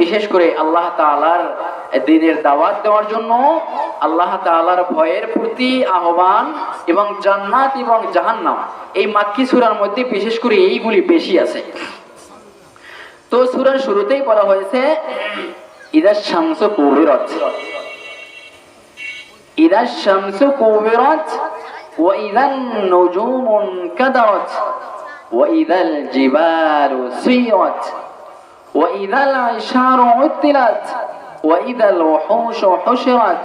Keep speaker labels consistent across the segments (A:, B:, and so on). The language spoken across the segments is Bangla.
A: বিশেষ করে আল্লাহ তাআলার দ্বীনের দাওয়াত দেওয়ার জন্য, আল্লাহ তাআলার ভয়ের প্রতি আহ্বান এবং জান্নাত এবং জাহান্নাম, এই মাক্কি সূরার মধ্যে বিশেষ করে এইগুলি বেশি আছে। তো সূরার শুরুতেই বলা হয়েছে ইদাশ শামসু কুবিরাত, ইদাশ শামসু কুবিরাত ওয়া ইদান নুজুমু কাদারাত ওয়া ইদাল জিবালু সুয়িরাত ওয়া ইদাল ইশারু উতিলাত ওয়া ইদাল ওহুশু হুশিরাত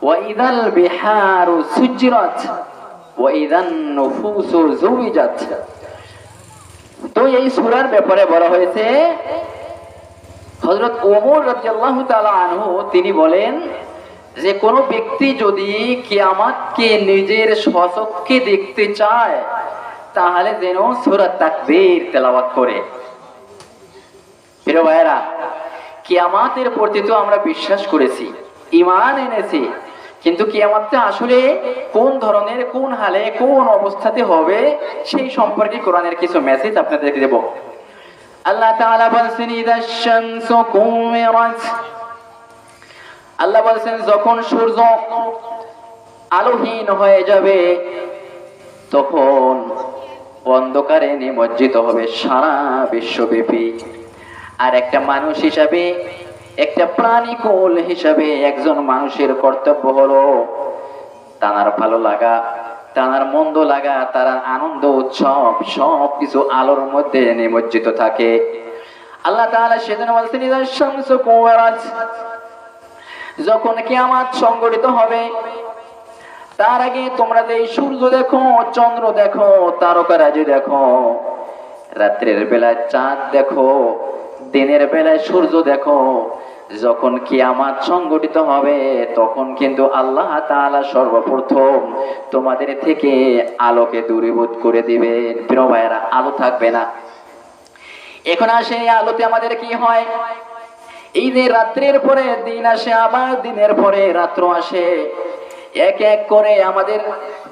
A: ওয়া ইদাল বিহারু সুজিরাত ওয়া ইদান নুফুসু যুবিজাত। তো এই সূরার ব্যাপারে বলা হয়েছে, হযরত ওমর রাদিয়াল্লাহু তাআলা আনহু তিনি বলেন যে কোন ব্যক্তি যদি কিয়ামতকে নিজের স্বচক্ষে দেখতে চায় তাহলে যেন সূরা তাকবীর তেলাওয়াত করে। প্রিয় ভাইরা, কিয়ামতের প্রতি তো আমরা বিশ্বাস করেছি, ঈমান এনেছি, কিন্তু কিয়ামতটা আসলে কোন ধরনের, কোন হালে, কোন অবস্থাতে হবে সেই সম্পর্কে কোরআনের কিছু মেসেজ আপনাদেরকে দেব। আল্লাহ তাআলা বলেন ইদাশ শামসু কুবিরাত, আল্লাহ বলেন যখন সূর্য আলোহীন হয়ে যাবে তখন অন্ধকারে নিমজ্জিত হবে সারা বিশ্বব্যাপী। আর একটা মানুষ হিসাবে, একটা প্রাণীকুল হিসাবে একজন মানুষের কর্তব্য হলো তার ভালো লাগা, তার মন্দ লাগা, তার আনন্দ উৎসব সবকিছু আলোর মধ্যে নিমজ্জিত থাকে। আল্লাহ তাআলা সেদিন বলছেন ইদাশ শামসু কুবিরাত, যখন কিয়ামত সংঘটিত হবে তার আগে তোমরা যে সূর্য দেখো, চন্দ্র দেখো, তারকারাজি দেখো, রাত্রের বেলায় চাঁদ দেখো, দিনের বেলায় সূর্য দেখো, যখন কিয়ামত সংঘটিত হবে তখন কিন্তু আল্লাহ তাআলা সর্বপ্রথম তোমাদের থেকে আলোকে দূরীভূত করে দিবেন। প্রিয় ভাইরা, আলো থাকবে না। এখন আসে আলোতে আমাদের কি হয়, এই যে রাত্রের পরে দিন আসে, আবার দিনের পরে রাত্র আসে, এক এক করে আমাদের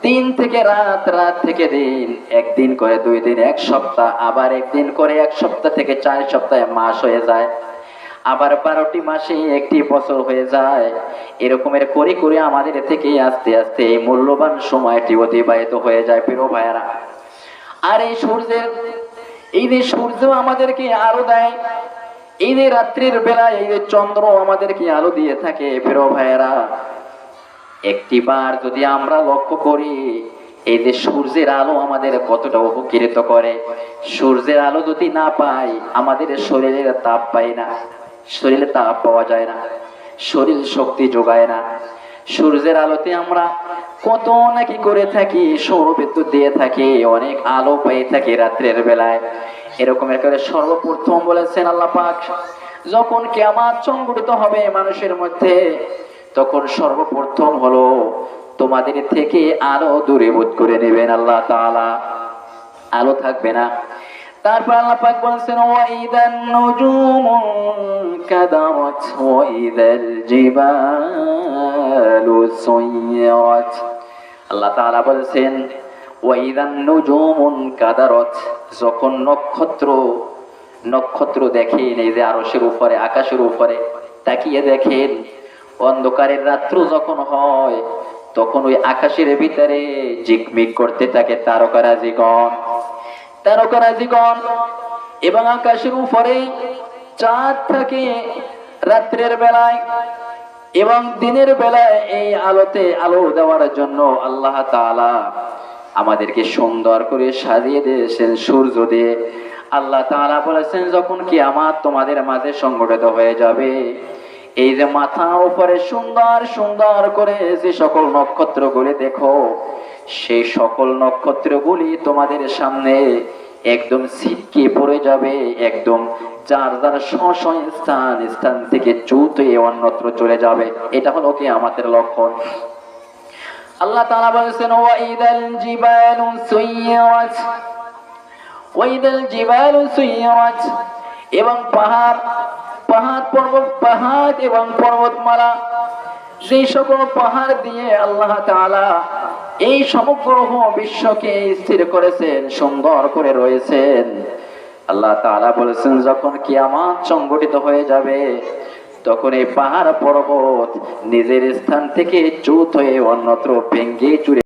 A: দিন থেকে রাত, রাত থেকে দিন, একদিন করে 2 দিন, 1 সপ্তাহ, আবার একদিন করে 1 সপ্তাহ থেকে 4 সপ্তাহে মাস হয়ে যায়, আবার 12টি মাসে 1টি বছর হয়ে যায়। এরকমের করে করে আমাদের থেকে আস্তে আস্তে এই মূল্যবান সময়টি অতিবাহিত হয়ে যায়। প্রিয় ভাইয়ারা, আর এই সূর্যের, এই যে সূর্য আমাদেরকে আলো দেয়, এই যে রাত্রির বেলায় এই যে চন্দ্র আমাদেরকে আলো দিয়ে থাকে। প্রিয় ভাইয়েরা, একটিবার যদি আমরা লক্ষ্য করি এই যে সূর্যের আলো আমাদের কতটা উপকৃত করে, সূর্যের আলো যদি না পাই আমাদের শরীরের তাপ পাই না, শরীরে তাপ পাওয়া যায় না, শরীর শক্তি যোগায় না। সূর্যের আলোতে আমরা কত নাকি করে থাকি, সৌরবিদ্যুৎ দিয়ে থাকি, অনেক আলো পেয়ে থাকি রাত্রের বেলায়। এরকম করে সর্বপ্রথম বলেছেন আল্লাহ পাক, যখন কিয়ামত সংঘটিত হবে মানুষের মধ্যে তখন সর্বপ্রথম হলো তোমাদের থেকে আলো দূরীভূত করে নেবেন আল্লাহ তাআলা, আলো থাকবে না। তারপর আল্লাহ পাক বলেছেন ওয়া ইদান নুজুমু কাদারাত ওয়া ইদাল জিবালু সুয়িরাত। আল্লাহ তাআলা বলেছেন ওয়া ইদান নুজুমু কাদারাত, যখন নক্ষত্র দেখেন, এই যে আরশের উপরে, আকাশের উপরে তাকিয়ে দেখেন, অন্ধকারের রাত্র যখন হয় তখন ওই আকাশের ভিতরে ঝিকমিক করতে থাকে তারকারাজিগণ, এবং আকাশের উপরে চাঁদ থাকে রাত্রের বেলায়, এবং দিনের বেলায় এই আলোতে আলো দেওয়ার জন্য আল্লাহ তাআলা আমাদেরকে সুন্দর করে সাজিয়ে দিয়েছেন সূর্য দিয়ে। আল্লাহ তাআলা বলেছেন যখন কিয়ামত তোমাদের মাঝে সংঘটিত হয়ে যাবে, এই যে মাথার উপরে সুন্দর সুন্দর করে যে সকল নক্ষত্রগুলি দেখো, সেই সকল নক্ষত্রগুলি তোমাদের সামনে একদম ছিটকে পড়ে যাবে, একদম যার যার স্থান থেকে চ্যুত হয়ে অন্যত্র চলে যাবে। এটা হলো কিয়ামতের লক্ষণ। আল্লাহ তাআলা বলেছেন ওয়া ইদাল জিবালু সুয়িরাত, ওয়া ইদাল জিবালু সুয়িরাত, এবং পাহাড় এবং পর্বতমালা, যে সকল পাহাড় দিয়ে আল্লাহ তাআলা এই সমগ্র বিশ্বকে স্থির করেছেন, সুন্দর করে রয়েছেন, আল্লাহ তাআলা বলেছেন যখন কিয়ামত সংগঠিত হয়ে যাবে তখন এই পাহাড় পর্বত নিজের স্থান থেকে চ্যুত হয়ে অন্যত্র ভেঙ্গে চুরে